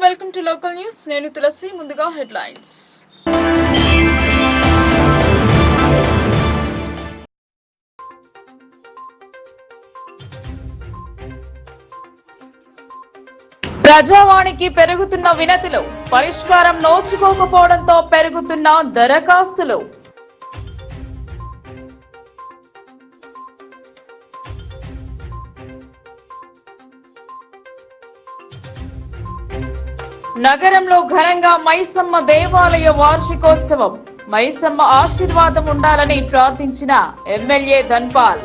Welcome to local news. నేను తులసి. ముందుగా headlines. ప్రజావాణికి పెరుగుతున్న వినతులు, పరిష్కారం నోచుకోకపోవడంతో పెరుగుతున్న దరఖాస్తులు. నగరంలో ఘనంగా మైసమ్మ దేవాలయ వార్షికోత్సవం. మైసమ్మ ఆశీర్వాదం ఉండాలని ప్రార్థించిన ఎమ్మెల్యే ధన్పాల్.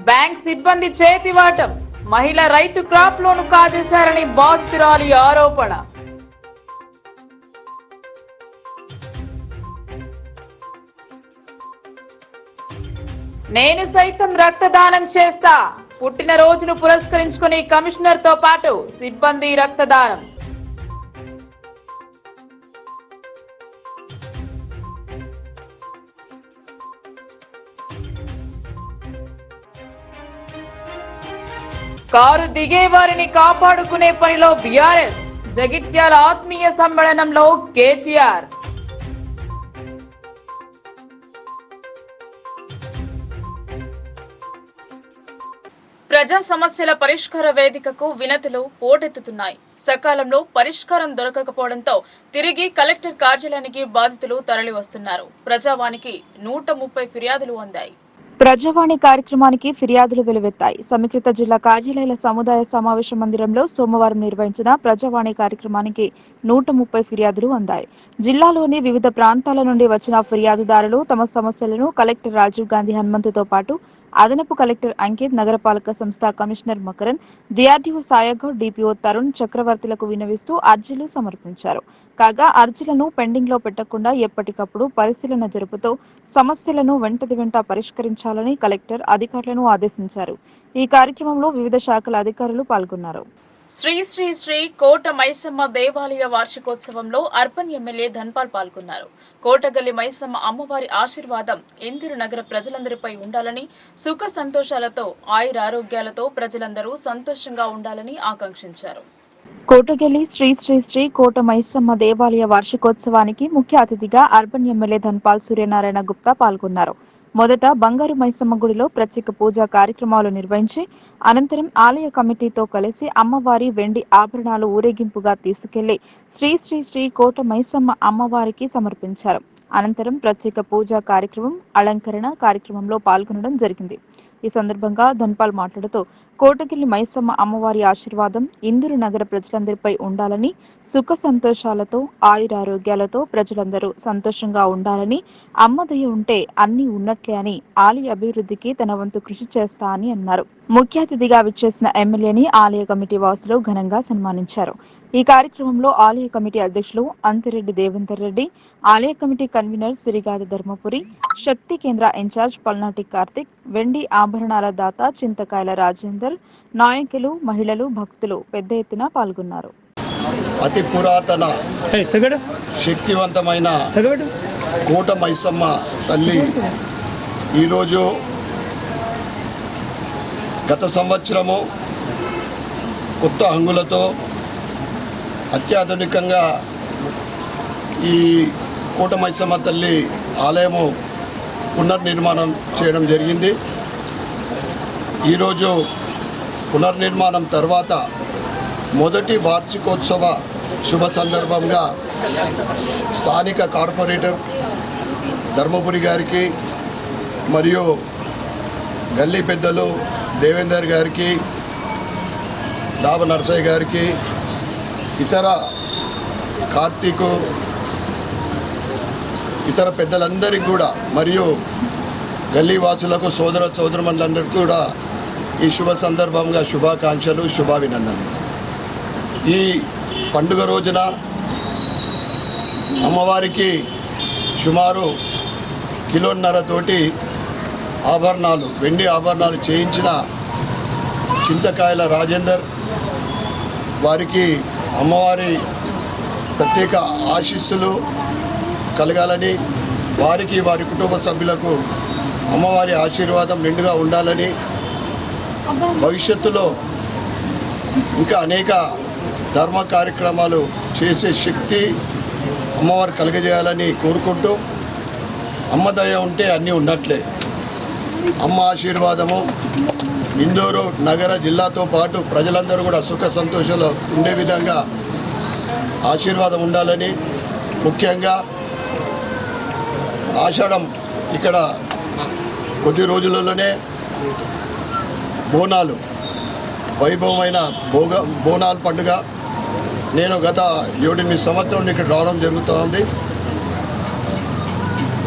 బ్యాంక్ సిబ్బంది చేతివాటం, మహిళ రైతు క్రాప్ లోను కాజేశారని బాధితురాలి ఆరోపణ. నేను సైతం రక్తదానం చేస్తా. పుట్టినరోజును పురస్కరించుకుని కమిషనర్ తో పాటు సిబ్బంది రక్తదానం. కారు దిగే వారిని కాపాడుకునే పనిలో బీఆర్ఎస్. జగిత్యాల ఆత్మీయ సమ్మేళనంలో కేటీఆర్. ప్రజా సమస్యల పరిష్కార వేదికకు వినతులు పోటెత్తుతున్నాయి. సకాలంలో పరిష్కారం దొరకకపోవడంతో తిరిగి కలెక్టర్ కార్యాలయానికి బాధితులు తరలి వస్తున్నారు. ప్రజావానికి 130 ఫిర్యాదులు అందాయి. ప్రజావాణి కార్యక్రమానికి ఫిర్యాదులు వెలువెత్తాయి. సమీకృత జిల్లా కార్యాలయాల సముదాయ సమావేశ మందిరంలో సోమవారం నిర్వహించిన ప్రజావాణి కార్యక్రమానికి 130 ఫిర్యాదులు అందాయి. జిల్లాలోని వివిధ ప్రాంతాల నుండి వచ్చిన ఫిర్యాదుదారులు తమ సమస్యలను కలెక్టర్ రాజీవ్ గాంధీ హనుమంతుతో పాటు అదనపు కలెక్టర్ అంకిత్, నగరపాలక సంస్థ commissioner Makaran, DRDO Sayagoud, DPO Tarun చక్రవర్తులకు విన్నవిస్తూ అర్జీలు సమర్పించారు. కాగా అర్జీలను పెండింగ్ లో పెట్టకుండా ఎప్పటికప్పుడు పరిశీలన జరుపుతూ సమస్యలను వెంట పరిష్కరించాలని కలెక్టర్ అధికారులను ఆదేశించారు. ఈ కార్యక్రమంలో వివిధ శాఖల అధికారులు పాల్గొన్నారు. శ్రీ శ్రీ శ్రీ కోట మైసమ్మ దేవాలయ వార్షికోత్సవంలో అర్బన్ ఎమ్మెల్యే ధన్పాల్ పాల్గొన్నారు. కోటగల్లి మైసమ్మ అమ్మవారి ఆశీర్వాదం ఇందిరు నగర ప్రజలందరిపై ఉండాలని, సుఖ సంతోషాలతో ఆయురారోగ్యాలతో ప్రజలందరూ సంతోషంగా ఉండాలని ఆకాంక్షించారు. కోటగల్లి శ్రీ శ్రీ శ్రీ కోట మైసమ్మ దేవాలయ వార్షికోత్సవానికి ముఖ్య అతిథిగా అర్బన్ ఎమ్మెల్యే ధన్పాల్ సూర్యనారాయణ గుప్తా పాల్గొన్నారు. మొదట బంగారు మైసమ్మ గుడిలో ప్రత్యేక పూజా కార్యక్రమాలు నిర్వహించి అనంతరం ఆలయ కమిటీతో కలిసి అమ్మవారి వెండి ఆభరణాలు ఊరేగింపుగా తీసుకెళ్లి శ్రీ శ్రీ శ్రీ కోట మైసమ్మ అమ్మవారికి సమర్పించారు. అనంతరం ప్రత్యేక పూజా కార్యక్రమం, అలంకరణ కార్యక్రమంలో పాల్గొనడం జరిగింది. ఈ సందర్భంగా ధన్పాల్ మాట్లాడుతూ కోటగిరి మైసమ్మ అమ్మవారి ఆశీర్వాదం ఇందూరు నగర ప్రజలందరిపై ఉండాలని, సుఖ సంతోషాలతో ఆయురారోగ్యాలతో ప్రజలందరూ సంతోషంగా ఉండాలని, అమ్మదయ ఉంటే అన్ని ఉన్నట్లే అని ఆలయ అభివృద్ధికి తన వంతు కృషి చేస్తా అని అన్నారు. ముఖ్య అతిథిగా విచ్చేసిన ఎమ్మెల్యేని ఆలయ కమిటీ వాసులు ఘనంగా సన్మానించారు. ఈ కార్యక్రమంలో ఆలయ కమిటీ అధ్యక్షులు అంతిరెడ్డి దేవేందర్ రెడ్డి, ఆలయ కమిటీ కన్వీనర్ సిరిగాది ధర్మపురి, శక్తి కేంద్ర ఇన్ఛార్జ్ పల్నాటి కార్తిక్, వెండి ఆభరణాల దాత చింతకాయల రాజేందర్, నాయకులు, మహిళలు, భక్తులు పెద్ద ఎత్తున పాల్గొన్నారు. అతి పురాతన శక్తివంతమైన కోట మైసమ్మ తల్లి ఈరోజు గత సంవత్సరము కొత్త హంగులతో అత్యాధునికంగా ఈ కోట మైసమ్మ తల్లి ఆలయము పునర్నిర్మాణం చేయడం జరిగింది. ఈరోజు పునర్నిర్మాణం తర్వాత మొదటి వార్షికోత్సవ శుభ సందర్భంగా స్థానిక కార్పొరేటర్ ధర్మపురి గారికి మరియు గల్లీ పెద్దలు దేవేందర్ గారికి, దాబ నరసయ్య గారికి, ఇతర కార్తీకు, ఇతర పెద్దలందరికీ కూడా మరియు గల్లీ వాసులకు సోదర సోదరుమణులందరికీ కూడా ఈ శుభ సందర్భంగా శుభాకాంక్షలు, శుభాభినందనలు. ఈ పండుగ రోజున అమ్మవారికి సుమారు 1.5 కిలోతోటి ఆభరణాలు, వెండి ఆభరణాలు చేయించిన చింతకాయల రాజేందర్ వారికి అమ్మవారి ప్రత్యేక ఆశీస్సులు కలగాలని, వారికి వారి కుటుంబ సభ్యులకు అమ్మవారి ఆశీర్వాదం నిండుగా ఉండాలని, భవిష్యత్తులో ఇంకా అనేక ధర్మ కార్యక్రమాలు చేసే శక్తి అమ్మవారు కలుగజేయాలని కోరుకుంటూ, అమ్మ దయ ఉంటే అన్నీ ఉన్నట్లే. అమ్మ ఆశీర్వాదము ఇందూరు నగర జిల్లాతో పాటు ప్రజలందరూ కూడా సుఖ సంతోషాలు ఉండే విధంగా ఆశీర్వాదం ఉండాలని, ముఖ్యంగా ఆషాఢం ఇక్కడ కొద్ది రోజులలోనే బోనాలు వైభవమైన బోనాల పండుగ. నేను గత 7-8 సంవత్సరం ఇక్కడ రావడం జరుగుతుంది.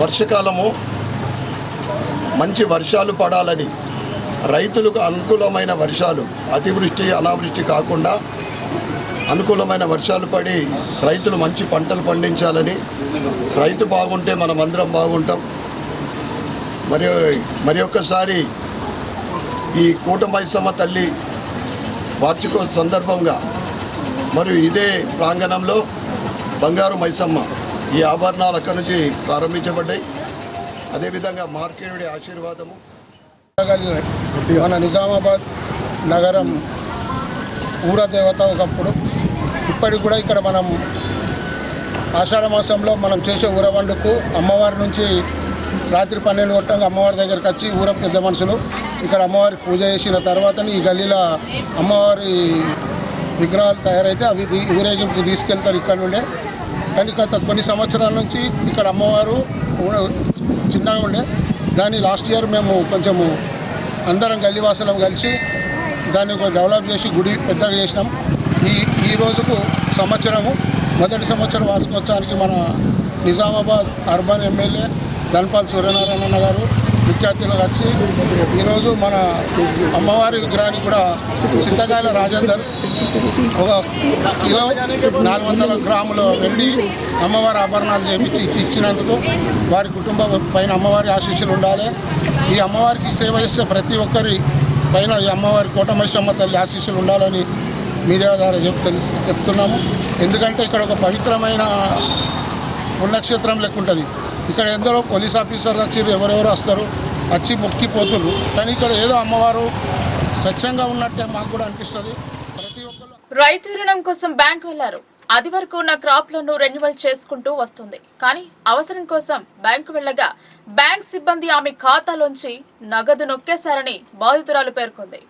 వర్షకాలము మంచి వర్షాలు పడాలని, రైతులకు అనుకూలమైన వర్షాలు, అతివృష్టి అనావృష్టి కాకుండా అనుకూలమైన వర్షాలు పడి రైతులు మంచి పంటలు పండించాలని, రైతు బాగుంటే మనం అందరం బాగుంటాం. మరి ఒక్కసారి ఈ కూటమైసమ్మ తల్లి వార్షికోత్సవ సందర్భంగా మరియు ఇదే ప్రాంగణంలో బంగారు మైసమ్మ ఈ ఆభరణాలు అక్కడి నుంచి ప్రారంభించబడ్డాయి. అదేవిధంగా మార్కేయుడి ఆశీర్వాదము. మన నిజామాబాద్ నగరం ఊరదేవత ఒకప్పుడు, ఇప్పటికి కూడా ఇక్కడ మనం ఆషాఢ మాసంలో మనం చేసే ఊరవండుకు అమ్మవారి నుంచి రాత్రి 12 గంటలకు అమ్మవారి దగ్గరికి వచ్చి ఊర పెద్ద మనుషులు ఇక్కడ అమ్మవారికి పూజ చేసిన తర్వాతని ఈ గల్లీలో అమ్మవారి విగ్రహాలు తయారైతే అవి ఊరేగింపు తీసుకెళ్తారు ఇక్కడ నుండే. కానీ గత కొన్ని సంవత్సరాల నుంచి ఇక్కడ అమ్మవారు చిన్నగా ఉండే దాన్ని లాస్ట్ ఇయర్ మేము కొంచెము అందరం గల్లీవాసులం కలిసి దాన్ని డెవలప్ చేసి గుడి పెద్దగా చేసినాం. ఈ రోజుకు మొదటి సంవత్సరం వార్షికోత్సవానికి మన నిజామాబాద్ అర్బన్ ఎమ్మెల్యే ధన్పాల్ సూర్యనారాయణ గారు ముఖ్య అతిథులు వచ్చి ఈరోజు మన అమ్మవారి విగ్రహానికి కూడా చింతకాయల రాజేందర్ 1 కిలో 400 గ్రాముల వెండి అమ్మవారి ఆభరణాలు చేపించి ఇచ్చినందుకు వారి కుటుంబం పైన అమ్మవారి ఆశీస్సులు ఉండాలి. ఈ అమ్మవారికి సేవ చేసే ప్రతి ఒక్కరి పైన ఈ అమ్మవారి కోటమైసమ్మ తల్లి ఆశీస్సులు ఉండాలని మీడియా ద్వారా చెప్తున్నాము. ఎందుకంటే ఇక్కడ ఒక పవిత్రమైన పుణ్యక్షేత్రం లెక్క ఉంటుంది. ఇక్కడ ఎందరో పోలీస్ ఆఫీసర్లు వచ్చి ఎవరెవరు వస్తారు, వచ్చి మొక్కిపోతున్నారు. కానీ ఇక్కడ ఏదో అమ్మవారు స్వచ్ఛంగా ఉన్నట్టే మాకు కూడా అనిపిస్తుంది. ప్రతి ఒక్కరు రైతు రుణం కోసం బ్యాంక్ వెళ్లారు. అది వరకు ఉన్న క్రాప్ లోన్ రెన్యువల్ చేసుకుంటూ వస్తుంది. కానీ అవసరం కోసం బ్యాంకు వెళ్లగా బ్యాంక్ సిబ్బంది ఆమె ఖాతాలోంచి నగదు నొక్కేశారని బాధితురాలు పేర్కొంది.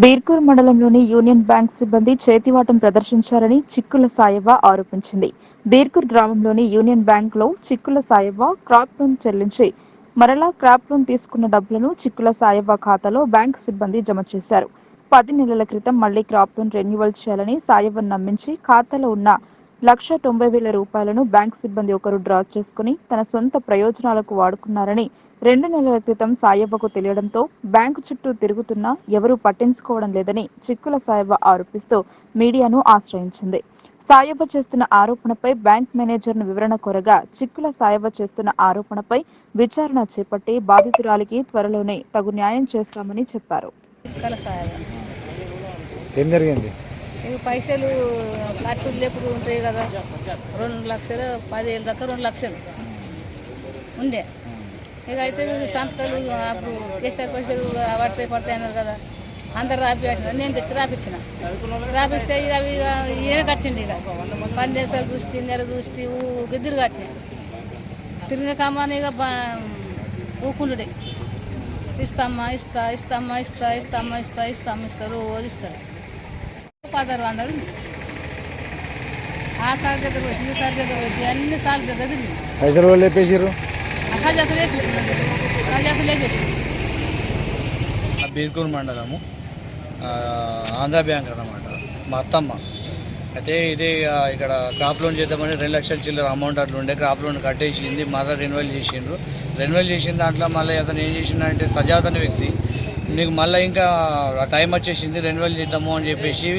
బీర్కూర్ మండలంలోని యూనియన్ బ్యాంక్ సిబ్బంది చేతివాటం ప్రదర్శించారని చిక్కుల సాయవ్వ ఆరోపించింది. బీర్కూర్ గ్రామంలోని యూనియన్ బ్యాంక్ లో చిక్కుల సాయవ్వ క్రాప్ లోన్ చెల్లించి మరలా క్రాప్ లోన్ తీసుకున్న డబ్బులను చిక్కుల సాయవ్వ ఖాతాలో బ్యాంక్ సిబ్బంది జమ చేశారు. 10 నెలల క్రితం మళ్లీ క్రాప్ లోన్ రెన్యువల్ చేయాలని సాయవ్వను నమ్మించి ఖాతాలో ఉన్న 1,90,000 రూపాయలను బ్యాంక్ సిబ్బంది ఒకరు డ్రా చేసుకుని తన సొంత ప్రయోజనాలకు వాడుకున్నారని 2 నెలల క్రితం సాయవ్వకు తెలియడంతో బ్యాంకు చుట్టూ తిరుగుతున్నా ఎవరూ పట్టించుకోవడం లేదని చిక్కుల సాయవ్వ ఆరోపిస్తూ మీడియాను ఆశ్రయించింది. సాయవ్వ చేస్తున్న ఆరోపణపై బ్యాంక్ మేనేజర్ను వివరణ కోరగా చిక్కుల సాయవ్వ చేస్తున్న ఆరోపణపై విచారణ చేపట్టి బాధితురాలికి త్వరలోనే తగు న్యాయం చేస్తామని చెప్పారు. ఏం జరిగింది? పైసలు కట్టులు లేపుడు ఉంటాయి కదా, 2 లక్షలు 10,000 దాకా 2 లక్షలు ఉండే. ఇక అయితే సంతకాలు అప్పుడు కేసీఆర్ పైసలు పడతాయి అన్నారు కదా, అందరు రాపిట్టిన నేను తెచ్చి రాపిస్తే ఇక అవి ఈయన కట్టిండి. ఇక 10 దేశాలు చూస్తే నెల చూస్తే గిద్దరు కట్టినాయి. తిరిగిన కమ్మని ఇక ఊకుండు ఇస్తామ్మా ఇస్తారు రోజు ఇస్తారు. 1600 ఆ సార్ దగ్గర వచ్చి ఈ సార్ దగ్గర వచ్చి అన్ని సార్లు దగ్గర తిరిగి పైసలు వాళ్ళు లేపేసారు. బీర్కూర్ మండలము ఆంధ్ర బ్యాంక్ అన్నమాట. మా అత్తమ్మ అయితే ఇదే ఇక్కడ క్రాప్ లోన్ చేద్దామని 2 లక్షల చిల్లర అమౌంట్ అట్లా ఉండే. క్రాప్ లోన్ కట్టేసింది, మళ్ళీ రెన్యువల్ చేసిన దాంట్లో మళ్ళీ అతను ఏం చేసిందంటే సజాతన వ్యక్తి, నీకు మళ్ళీ ఇంకా టైం వచ్చేసింది రెన్యువల్ చేద్దాము అని చెప్పేసి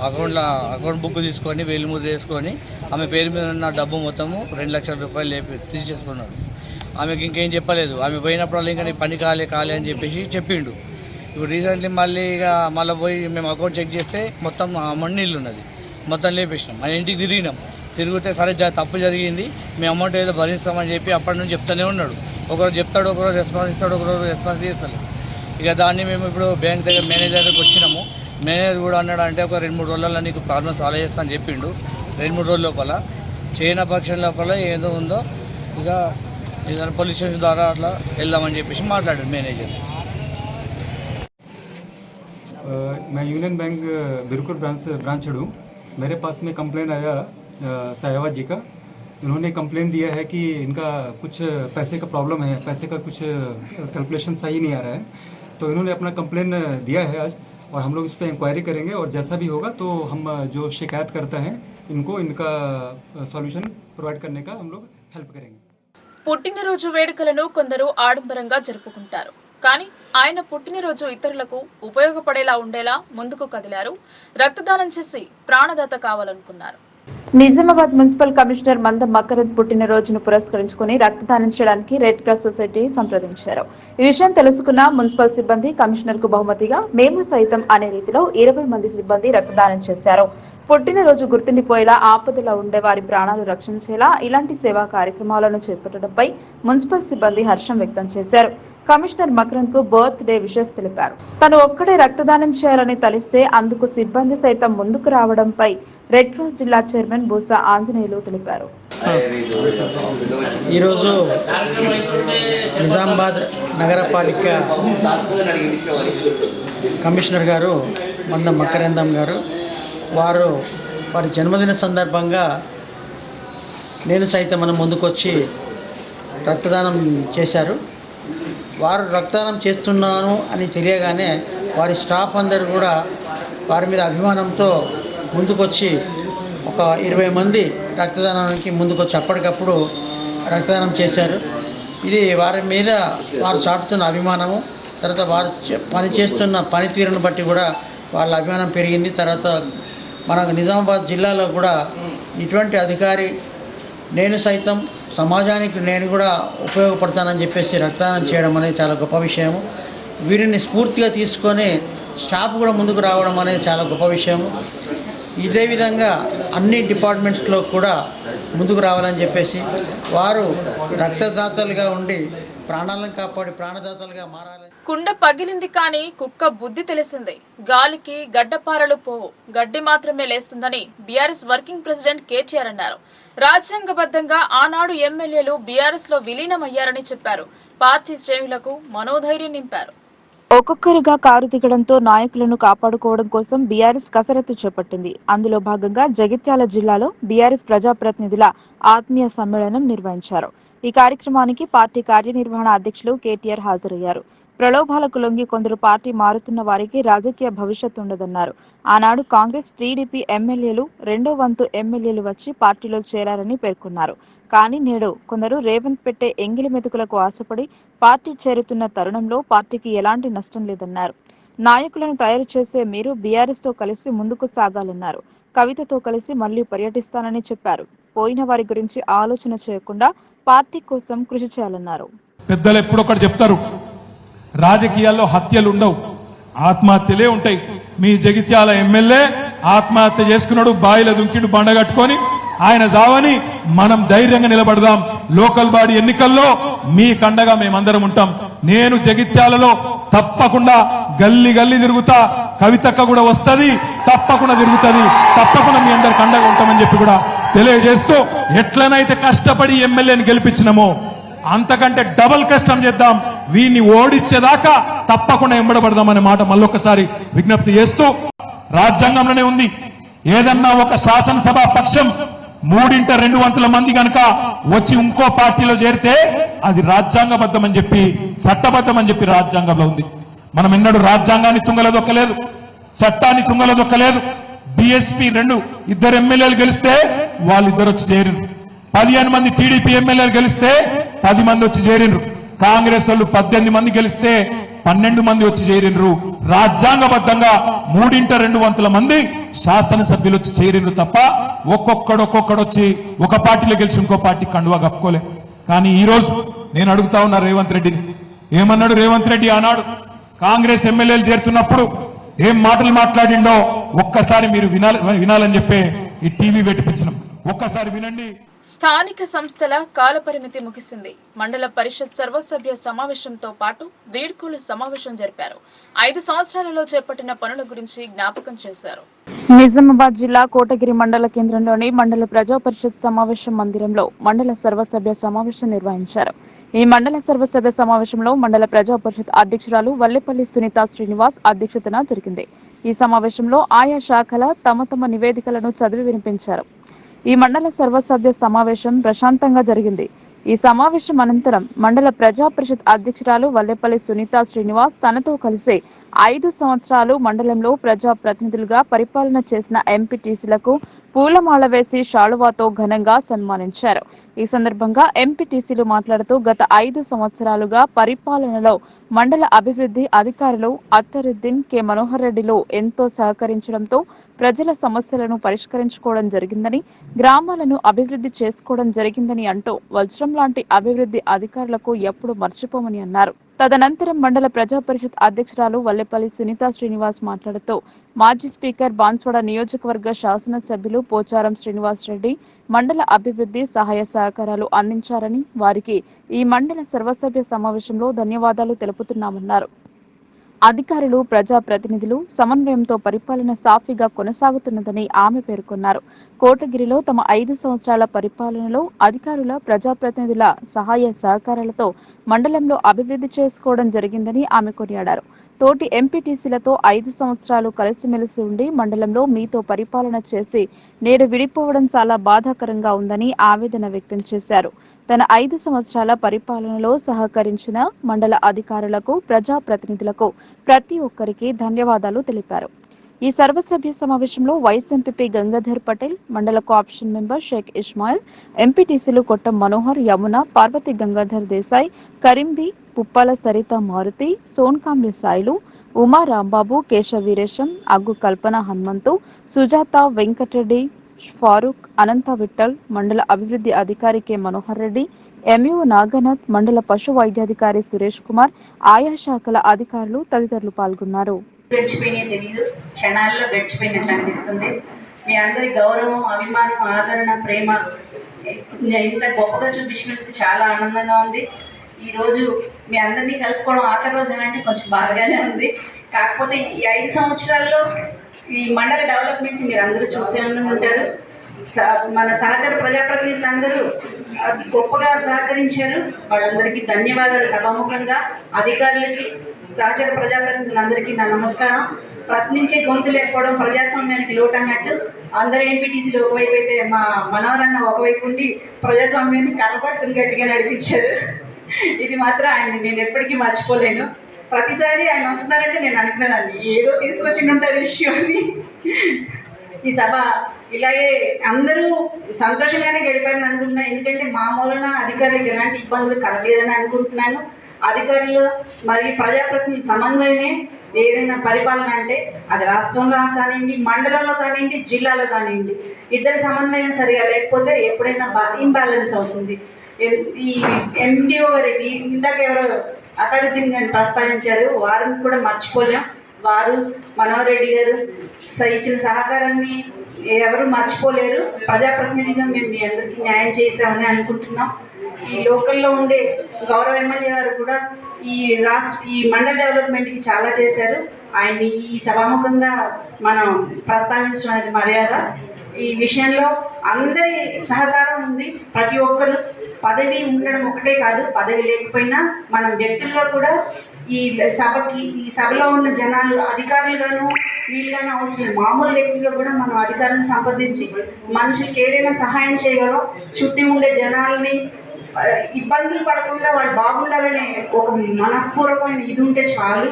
అకౌంట్ బుక్ తీసుకొని వేలిముద్ర వేసుకొని ఆమె పేరు మీద ఉన్న డబ్బు మొత్తము 2 లక్షల రూపాయలు తీసేసుకున్నాడు. ఆమెకి ఇంకేం చెప్పలేదు. ఆమె పోయినప్పుడు ఇంకా నీ పని కాలే అని చెప్పేసి చెప్పిండు. ఇప్పుడు రీసెంట్లీ మళ్ళీ పోయి మేము అకౌంట్ చెక్ చేస్తే మొత్తం అమౌంట్ నీళ్ళు ఉన్నది, మొత్తం లేపేసినాం. మన ఇంటికి తిరిగినాం, తిరిగితే సరే తప్పు జరిగింది, మీ అమౌంట్ ఏదో భరిస్తామని చెప్పి అప్పటి నుంచి చెప్తూనే ఉన్నాడు. ఒకరోజు చెప్తాడు, ఒకరోజు రెస్పాన్స్ ఇస్తాడు, ఒకరోజు రెస్పాన్స్ చేస్తాడు. ఇక దాన్ని మేము ఇప్పుడు బ్యాంక్ దగ్గర మేనేజర్ దగ్గరకు వచ్చినాము. మేనేజర్ కూడా అన్నాడు అంటే ఒక 2-3 రోజుల్లో నీకు ప్రాబ్లం సాల్వ్ చేస్తా అని చెప్పిండు. 2-3 రోజుల లోపల చేయన పక్షం లోపల ఏదో ఉందో ఇక ఏదైనా పోలీస్ స్టేషన్ ద్వారా అట్లా వెళ్దామని చెప్పేసి మాట్లాడాడు మేనేజర్. मैं यूनियन बैंक बिरकुर ब्रांच हेड हूँ. मेरे पास में कंप्लेन आया सहवाग जी का. उन्होंने कंप्लेन दिया है कि इनका कुछ पैसे का प्रॉब्लम है, पैसे का कुछ कैलकुलेशन सही नहीं आ रहा है. तो इन्होंने अपना कंप्लेन दिया है आज और हम लोग इस पर इंक्वायरी करेंगे और जैसा भी होगा तो हम जो शिकायत करता है इनको इनका सॉल्यूशन प्रोवाइड करने का हम लोग हेल्प करेंगे. పుట్టినరోజు వేడుకలను కొందరు ఆడంబరంగా జరుపుకుంటారు. కానీ ఆయన పుట్టినరోజు ఇతరులకు ఉపయోగపడేలా ఉండేలా ముందుకు కదిలారు. రక్తదానం చేసి ప్రాణదాత కావాలనుకున్నారు. నిజామాబాద్ మున్సిపల్ కమిషనర్ మందం మకరంద్ పుట్టినరోజును పురస్కరించుకుని రక్తదానం చేయడానికి రెడ్ క్రాస్ సొసైటీ సంప్రదించారు. ఈ విషయం తెలుసుకున్న మున్సిపల్ సిబ్బంది కమిషనర్ కు బహుమతిగా మేము సైతం అనే రీతిలో 20 మంది సిబ్బంది రక్తదానం చేశారు. పుట్టినరోజు గుర్తుండిపోయేలా ఆపదలో ఉండే వారి ప్రాణాలు రక్షించేలా ఇలాంటి సేవా కార్యక్రమాలను చేపట్టడంపై మున్సిపల్ సిబ్బంది హర్షం వ్యక్తం చేశారు. కమిషనర్ మకరంద్ కు బర్త్ డే విషెస్ తెలిపారు. తను ఒక్కడే రక్తదానం చేయాలని తలిస్తే అందుకు సిబ్బంది సైతం ముందుకు రావడంపై రెడ్ క్రాస్ జిల్లా చైర్మన్ బూసా ఆంజనేయులు తెలిపారు. ఈరోజు నిజామాబాద్ నగరపాలిక కమిషనర్ గారు మందం మకరందం గారు వారి జన్మదిన సందర్భంగా నేను సైతం మనం ముందుకొచ్చి రక్తదానం చేశారు. వారు రక్తదానం చేస్తున్నాను అని తెలియగానే వారి స్టాఫ్ అందరూ కూడా వారి మీద అభిమానంతో ముందుకొచ్చి ఒక 20 మంది రక్తదానానికి ముందుకొచ్చి అప్పటికప్పుడు రక్తదానం చేశారు. ఇది వారి మీద వారు చాటుతున్న అభిమానము, తర్వాత వారు పనిచేస్తున్న పనితీరును బట్టి కూడా వాళ్ళ అభిమానం పెరిగింది. తర్వాత మన నిజామాబాద్ జిల్లాలో కూడా ఇటువంటి అధికారి నేను సైతం సమాజానికి నేను కూడా ఉపయోగపడతానని చెప్పేసి రక్తదానం చేయడం అనేది చాలా గొప్ప విషయము. వీరిని స్ఫూర్తిగా తీసుకొని స్టాఫ్ కూడా ముందుకు రావడం అనేది చాలా గొప్ప విషయము. ఇదే విధంగా అన్ని డిపార్ట్మెంట్స్లో కూడా ముందుకు రావాలని చెప్పేసి వారు రక్తదాతలుగా ఉండి ప్రాణాలను కాపాడి ప్రాణదాతలుగా మారాలి. కుండ పగిలింది కానీ కుక్క బుద్ధి తెలిసింది. గాలికి గడ్డపారలు పోవు, గడ్డి మాత్రమే లేస్తుందని బీఆర్ఎస్ వర్కింగ్ ప్రెసిడెంట్ కేటీఆర్ అన్నారు. రాజ్యాంగబద్ధంగా ఆనాడు ఎమ్మెల్యేలు బీఆర్ఎస్ లో విలీనమయ్యారని చెప్పారు. పార్టీ శ్రేణులకు మనోధైర్యం నింపారు. ఒక్కొక్కరుగా కారు దిగడంతో నాయకులను కాపాడుకోవడం కోసం బీఆర్ఎస్ కసరత్తు చేపట్టింది. అందులో భాగంగా జగిత్యాల జిల్లాలో బీఆర్ఎస్ ప్రజాప్రతినిధుల ఆత్మీయ సమ్మేళనం నిర్వహించారు. ఈ కార్యక్రమానికి పార్టీ కార్యనిర్వహణ అధ్యక్షులు కేటీఆర్ హాజరయ్యారు. ప్రలోభాలకు లొంగి కొందరు పార్టీ మారుతున్న వారికి రాజకీయ భవిష్యత్తు ఉండదన్నారు. ఆనాడు కాంగ్రెస్ టీడీపీ ఎమ్మెల్యేలు రెండో వంతు ఎమ్మెల్యేలు వచ్చి పార్టీలో చేరారని పేర్కొన్నారు. కానీ నేడు కొందరు రేవంత్ పెట్టే ఎంగిలి మెతుకులకు ఆశపడి పార్టీ చేరుతున్న తరుణంలో పార్టీకి ఎలాంటి నష్టం లేదన్నారు. నాయకులను తయారు చేసే మీరు బీఆర్ఎస్ తో కలిసి ముందుకు సాగాలన్నారు. కవితతో కలిసి మళ్లీ పర్యటిస్తానని చెప్పారు. పోయిన వారి గురించి ఆలోచన చేయకుండా పార్టీ కోసం కృషి చేయాలన్నారు. పెద్దలు ఎప్పుడొకటి చెప్తారు, రాజకీయాల్లో హత్యలు ఉండవు, ఆత్మహత్యలే ఉంటాయి. మీ జగిత్యాల ఎమ్మెల్యే ఆత్మహత్య చేసుకున్నాడు, బాయిల దుంకిడు బండగట్టుకొని. ఆయన జావని మనం ధైర్యంగా నిలబడదాం. లోకల్ బాడీ ఎన్నికల్లో మీ కండగా మేమందరం ఉంటాం. నేను జగిత్యాలలో తప్పకుండా గల్లీ గల్లీ తిరుగుతా, కవితక్క కూడా వస్తుంది, తప్పకుండా తిరుగుతుంది, తప్పకుండా మీ అందరి కండగా ఉంటామని చెప్పి కూడా తెలియజేస్తూ, ఎట్లనైతే కష్టపడి ఎమ్మెల్యేని గెలిపించినామో అంతకంటే డబల్ కష్టం చేద్దాం. వీడిని ఓడించేదాకా తప్పకుండా ఎంబడబడదామనే మాట మళ్ళొకసారి విజ్ఞప్తి చేస్తూ, రాజ్యాంగంలోనే ఉంది, ఏదన్నా ఒక శాసనసభ పక్షం 3/2 మంది కనుక వచ్చి ఇంకో పార్టీలో చేరితే అది రాజ్యాంగబద్ధమని చెప్పి, చట్టబద్ధమని చెప్పి రాజ్యాంగంలో ఉంది. మనం ఎన్నడూ రాజ్యాంగాన్ని తుంగలదొక్కలేదు, చట్టాన్ని తుంగలదొక్కలేదు. బీఎస్పీ 2 ఎమ్మెల్యేలు గెలిస్తే వాళ్ళిద్దరు వచ్చి చేరిండ్రు. 15 మంది టీడీపీ ఎమ్మెల్యేలు గెలిస్తే 10 మంది వచ్చి చేరిండ్రు. కాంగ్రెస్ వాళ్ళు 18 మంది గెలిస్తే 12 మంది వచ్చి చేరిండ్రు. రాజ్యాంగబద్ధంగా 3/2 మంది శాసనసభ్యులు వచ్చి చేరిండ్రు తప్ప ఒక్కొక్కడు వచ్చి ఒక పార్టీలో గెలిచి ఇంకో పార్టీ కండువా కప్పుకోలే. కానీ ఈ రోజు నేను అడుగుతా ఉన్నా రేవంత్ రెడ్డిని, ఏమన్నాడు రేవంత్ రెడ్డి ఆనాడు కాంగ్రెస్ ఎమ్మెల్యేలు చేరుతున్నప్పుడు ఏం మాటలు మాట్లాడిండో ఒక్కసారి మీరు వినాలని చెప్పి ఈ టీవీ పెట్టిపించినాం. ఒక్కసారి వినండి. స్థానిక సంస్థల కాలపరిమితి ముగిసింది. మండల పరిషత్ సర్వసభ్య సమావేశంతో పాటు వీడ్కోలు సమావేశం జరిపారు. 5 సంవత్సరాలలో చేపట్టిన పనుల గురించి జ్ఞాపకం చేశారు. నిజామాబాద్ జిల్లా కోటగిరి మండల కేంద్రంలోని మండల ప్రజా పరిషత్ సమావేశ మందిరంలో మండల సర్వసభ్య సమావేశం నిర్వహించారు. ఈ మండల సర్వసభ్య సమావేశంలో మండల ప్రజా పరిషత్ అధ్యక్షురాలు వల్లెపల్లి సునీత శ్రీనివాస్ అధ్యక్షతన జరిగింది. ఈ సమావేశంలో ఆయా శాఖల తమ నివేదికలను చదివి వినిపించారు. ఈ మండల సర్వసభ్య సమావేశం ప్రశాంతంగా జరిగింది. ఈ సమావేశం అనంతరం మండల ప్రజా పరిషత్ అధ్యక్షురాలు వల్లెపల్లి సునీత శ్రీనివాస్ తనతో కలిసి 5 సంవత్సరాలు మండలంలో ప్రజా ప్రతినిధులుగా పరిపాలన చేసిన ఎంపీటీసీలకు పూలమాల వేసి శాలువాతో ఘనంగా సన్మానించారు. ఈ సందర్భంగా ఎంపీటీసీలు మాట్లాడుతూ గత 5 సంవత్సరాలుగా పరిపాలనలో మండల అభివృద్ధి అధికారులు అత్తరుద్దీన్ కె మనోహర్ రెడ్డిలు ఎంతో సహకరించడంతో ప్రజల సమస్యలను పరిష్కరించుకోవడం జరిగిందని, గ్రామాలను అభివృద్ధి చేసుకోవడం జరిగిందని అంటూ వజ్రం లాంటి అభివృద్ధి అధికారులకు ఎప్పుడు మర్చిపోమని అన్నారు. తదనంతరం మండల ప్రజా పరిషత్ అధ్యక్షురాలు వల్లెపల్లి సునీత శ్రీనివాస్ మాట్లాడుతూ మాజీ స్పీకర్ బాన్స్వాడ నియోజకవర్గ శాసనసభ్యులు పోచారం శ్రీనివాస్ రెడ్డి మండల అభివృద్ధి సహాయ సహకారాలు అందించారని, వారికి ఈ మండల సర్వసభ్య సమావేశంలో ధన్యవాదాలు తెలుపుతున్నామన్నారు. అధికారులు ప్రజా ప్రతినిధులు సమన్వయంతో పరిపాలన సాఫీగా కొనసాగుతున్నదని ఆమె పేర్కొన్నారు. కోటగిరిలో తమ 5 సంవత్సరాల పరిపాలనలో అధికారుల ప్రజాప్రతినిధుల సహాయ సహకారాలతో మండలంలో అభివృద్ధి చేసుకోవడం జరిగిందని ఆమె కొనియాడారు. తోటి ఎంపీటీసీలతో 5 సంవత్సరాలు కలిసిమెలిసి ఉండి మండలంలో మీతో పరిపాలన చేసి నేడు విడిపోవడం చాలా బాధాకరంగా ఉందని ఆవేదన వ్యక్తం చేశారు. తన 5 సంవత్సరాల పరిపాలనలో సహకరించిన మండల అధికారులకు, ప్రజాప్రతినిధులకు ప్రతి ఒక్కరికి ధన్యవాదాలు తెలిపారు. ఈ సర్వసభ్య సమావేశంలో వైస్ ఎంపీపీ గంగాధర్ పటేల్, మండల కోఆప్షన్ మెంబర్ షేక్ ఇస్మాయిల్, ఎంపీటీసీలు కొట్టం మనోహర్, యమున, పార్వతి గంగాధర్ దేశాయ్, కరింబి, పుప్పాల సరిత మారుతి, సోన్కాంబ్లి సాయిలు, ఉమా రాంబాబు, కేశవ వీరేశం, అగ్గు కల్పన హనుమంతు, సుజాత, వెంకటరెడ్డి, ఫారూక్, అనంత విఠల్, మండల అభివృద్ధి అధికారి కె మనోహర్ రెడ్డి, ఎంయూ నాగనాథ్, మండల పశు వైద్యాధికారి సురేష్ కుమార్, ఆయా శాఖల అధికారులు తదితరులు పాల్గొన్నారు. గడిచిపోయినాయి తెలియదు, క్షణాల్లో గడిచిపోయినట్లు అనిపిస్తుంది. మీ అందరి గౌరవం, అభిమానం, ఆదరణ, ప్రేమ ఇంత గొప్పగా చూపించినందుకు చాలా ఆనందంగా ఉంది. ఈరోజు మీ అందరినీ కలుసుకోవడం ఆఖరి రోజు అంటే కొంచెం బాధగానే ఉంది. కాకపోతే ఈ 5 సంవత్సరాల్లో ఈ మండల డెవలప్మెంట్ మీరు అందరూ చూసే ఉంటారు. మన సహచర ప్రజాప్రతినిధులు అందరూ గొప్పగా సహకరించారు. వాళ్ళందరికీ ధన్యవాదాలు సభాముఖంగా. అధికారులకి, సహచర ప్రజాప్రతినిధులందరికీ నా నమస్కారం. ప్రశ్నించే గొంతు లేకపోవడం ప్రజాస్వామ్యానికి లోటు అన్నట్టు అందరూ ఎంపీటీసీలు ఒకవైపు అయితే మా మనోహరన్న ఒకవైపు ఉండి ప్రజాస్వామ్యాన్ని కనపట్టుకుని గట్టిగా నడిపించారు. ఇది మాత్రం ఆయన నేను ఎప్పటికీ మర్చిపోలేను. ప్రతిసారి ఆయన వస్తున్నారంటే నేను అనుకునేదాన్ని ఏదో తీసుకొచ్చి ఉంటారు ఇష్యూ అని. ఈ సభ ఇలాగే అందరూ సంతోషంగానే గడిపారని అనుకుంటున్నాను. ఎందుకంటే మా మూలన అధికారులకు ఎలాంటి ఇబ్బందులు కలగలేదని అనుకుంటున్నాను. అధికారులు మరియు ప్రజాప్రతినిధుల సమన్వయమే ఏదైనా పరిపాలన అంటే అది రాష్ట్రంలో కానివ్వండి, మండలంలో కానివ్వండి, జిల్లాలో కానివ్వండి, ఇద్దరి సమన్వయం సరిగా లేకపోతే ఎప్పుడైనా ఇంబ్యాలెన్స్ అవుతుంది. ఈ ఎండిఓ గారికి ఇందాక ఎవరో అతరుద్దీన్ గారిని ప్రస్తావించారు, వారిని కూడా మర్చిపోలేం. వారు మనోహర్ రెడ్డి గారు ఇచ్చిన సహకారాన్ని ఎవరు మర్చిపోలేరు. ప్రజాప్రతినిధిగా మేము మీ అందరికీ న్యాయం చేశామని అనుకుంటున్నాం. ఈ లోకల్లో ఉండే గౌరవ ఎమ్మెల్యే గారు కూడా ఈ మండల డెవలప్మెంట్కి చాలా చేశారు. ఆయన్ని ఈ సభాముఖంగా మనం ప్రస్తావించడం అనేది మర్యాద. ఈ విషయంలో అందరి సహకారం ఉంది. ప్రతి ఒక్కరు పదవి ఉండడం ఒకటే కాదు, పదవి లేకపోయినా మనం వ్యక్తులుగా కూడా ఈ సభలో ఉన్న జనాలు అధికారులుగాను వీళ్ళుగాను అవసరం లేదు. మామూలు వ్యక్తులుగా కూడా మనం అధికారులను సంప్రదించి మనుషులకి ఏదైనా సహాయం చేయగలం. చుట్టూ ఉండే జనాల్ని ఇబ్బందులు పడకుండా వాళ్ళు బాగుండాలనే ఒక మనఃపూర్వకమైన ఇది ఉంటే చాలు.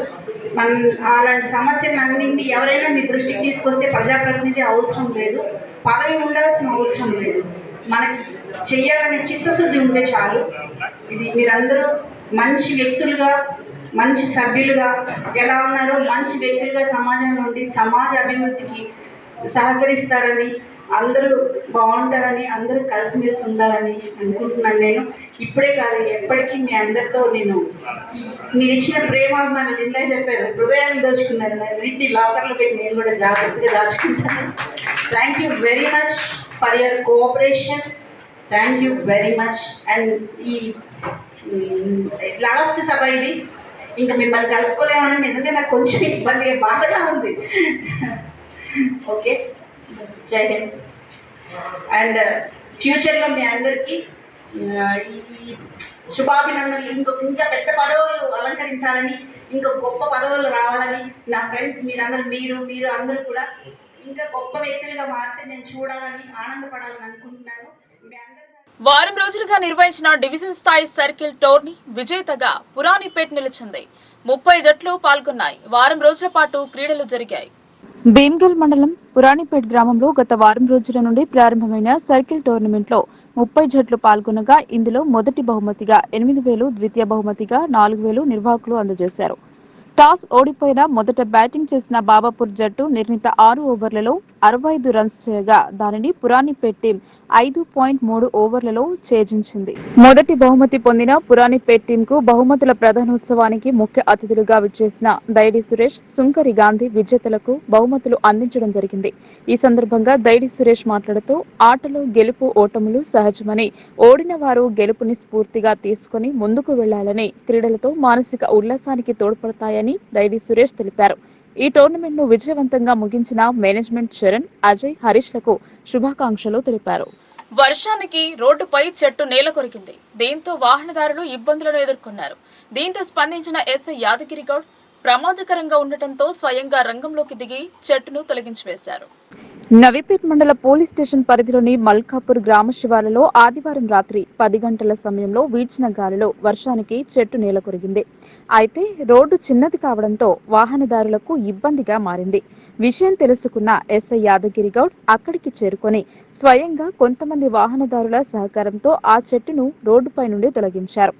అలాంటి సమస్యలన్నింటి ఎవరైనా మీ దృష్టికి తీసుకొస్తే ప్రజాప్రతినిధి అవసరం లేదు, పదవి ఉండాల్సిన అవసరం లేదు. మనకి చెయ్యాలనే చిత్తశుద్ధి ఉంటే చాలు. ఇది మీరందరూ మంచి వ్యక్తులుగా, మంచి సభ్యులుగా ఎలా ఉన్నారో మంచి వ్యక్తులుగా సమాజంలో ఉండి సమాజ అభివృద్ధికి సహకరిస్తారని, అందరూ బాగుంటారని, అందరూ కలిసిమెలిసి ఉండాలని అనుకుంటున్నాను. నేను ఇప్పుడే కాదు ఎప్పటికీ మీ అందరితో నేను మీరు ఇచ్చిన ప్రేమాభిమానాలు ఇందాక చెప్పారు, హృదయాన్ని దోచుకున్నారు. వీటిని లాకర్లో పెట్టి నేను కూడా జాగ్రత్తగా దాచుకుంటాను. Thank you very much for your cooperation. Thank you very much. And ఈ లాస్ట్ సభ ఇది, ఇంకా మిమ్మల్ని కలుసుకోలేమని నిజంగా నాకు కొంచెం ఇబ్బందిగా బాధగా ఉంది. ఓకే, జై హింద్. అండ్ ఫ్యూచర్లో మీ అందరికీ ఈ శుభాభినందనలు, ఇంకా పెద్ద పదవులు అలంకరించాలని, ఇంకా గొప్ప పదవులు రావాలని నా ఫ్రెండ్స్ మీరు అందరూ కూడా ఇంకా గొప్ప వ్యక్తులుగా మారితే నేను చూడాలని, ఆనందపడాలని అనుకుంటున్నాను. మీ అందరూ వారం రోజులుగా నిర్వహించిన డివిజన్ స్థాయి సర్కిల్ టోర్నీ విజేతగా పురాణిపేట్ నిలిచింది. 30 జట్లు పాల్గొన్నాయి. వారం రోజుల పాటు క్రీడలు జరిగాయి. భీమ్గల్ మండలం పురాణిపేట్ గ్రామంలో గత వారం రోజుల నుండి ప్రారంభమైన సర్కిల్ టోర్నమెంట్లో 30 జట్లు పాల్గొనగా ఇందులో మొదటి బహుమతిగా 8,000, ద్వితీయ బహుమతిగా 4,000 నిర్వాహకులు అందజేశారు. టాస్ ఓడిపోయిన మొదట బ్యాటింగ్ చేసిన బాబాపూర్ జట్టు నిర్ణీత 6 ఓవర్లలో 65 రన్స్ చేయగా దానిని పురాణిపేట్ టీం 5.3 ఓవర్లలో ఛేదించింది. మొదటి బహుమతి పొందిన పురాణిపేట్ టీంకు బహుమతుల ప్రధానోత్సవానికి ముఖ్య అతిథులుగా విచ్చేసిన దైడి సురేష్, సుంకరి గాంధీ విజేతలకు బహుమతులు అందించడం జరిగింది. ఈ సందర్భంగా దైడి సురేష్ మాట్లాడుతూ ఆటలో గెలుపు ఓటములు సహజమని, ఓడిన వారు గెలుపుని స్ఫూర్తిగా తీసుకుని ముందుకు వెళ్లాలని, క్రీడలతో మానసిక ఉల్లాసానికి తోడ్పడతాయని దైడి సురేష్ తెలిపారు. ఈ టోర్నమెంట్ ను విజయవంతంగా ముగించిన మేనేజ్మెంట్ చరణ్, అజయ్, హరీష్లకు శుభాకాంక్షలు తెలిపారు. వర్షానికి రోడ్డుపై చెట్టు నేల కొరికింది. దీంతో వాహనదారులు ఇబ్బందులను ఎదుర్కొన్నారు. దీంతో స్పందించిన ఎస్ఐ యాదగిరి గౌడ్ ప్రమాదకరంగా ఉండటంతో స్వయంగా రంగంలోకి దిగి చెట్టును తొలగించి వేశారు. నవీపేట్ మండల పోలీస్ స్టేషన్ పరిధిలోని మల్కాపూర్ గ్రామ శివారులో ఆదివారం రాత్రి 10 గంటల సమయంలో వీచిన గాలిలో వర్షానికి చెట్టు నేల కొరిగింది. అయితే రోడ్డు చిన్నది కావడంతో వాహనదారులకు ఇబ్బందిగా మారింది. విషయం తెలుసుకున్న ఎస్ఐ యాదగిరి గౌడ్ అక్కడికి చేరుకొని స్వయంగా కొంతమంది వాహనదారుల సహకారంతో ఆ చెట్టును రోడ్డుపై నుండి తొలగించారు.